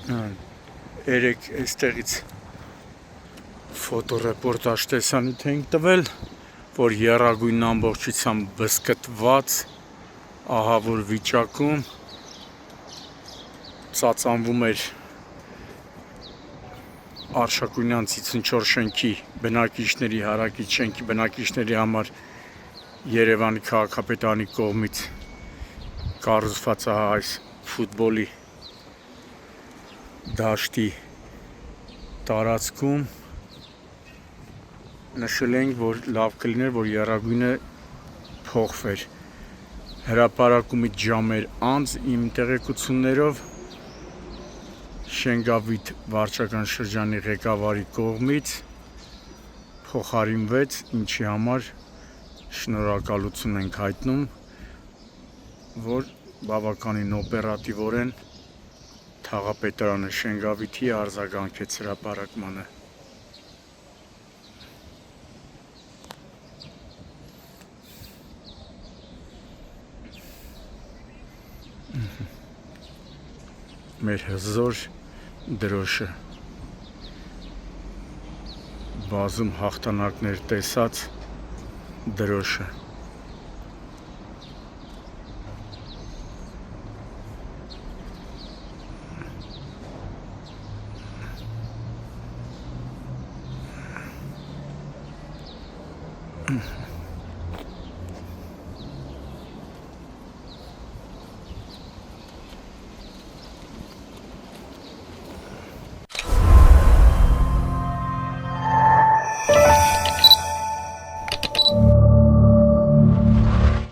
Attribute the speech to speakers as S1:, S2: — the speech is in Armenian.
S1: Երեք այստեղից ֆոտոռեպորտաժ տեսանյութ ենք տվել, որ եռագույնն ամբողջությամբ բզկտված, ահավոր վիճակում ծածանվում էր Արշակունյան ցիկնչոր շենքի բնակիչների, հարակից շենքի բնակիչների համար Երևանի քաղաքապետարանի կողմից կառուցված այս ֆուտբոլի դաշտի տարածքում նշել ենք, որ լավ կլիներ, որ եռագույնը փոխվեր։ Հրապարակումից ժամեր անց իմ տեղեկություններով Շենգավիթ վարչական շրջանի ղեկավարի կողմից փոխարինվեց, ինչի համար շնորհակալություն ենք հայտնում, որ բավականին օպերատիվորեն թաղապետարանը Շենգավիթի արձագանքեց հրապարակմանը։ Մեր հզոր դրոշը բազում հաղթանակներ տեսած դրոշը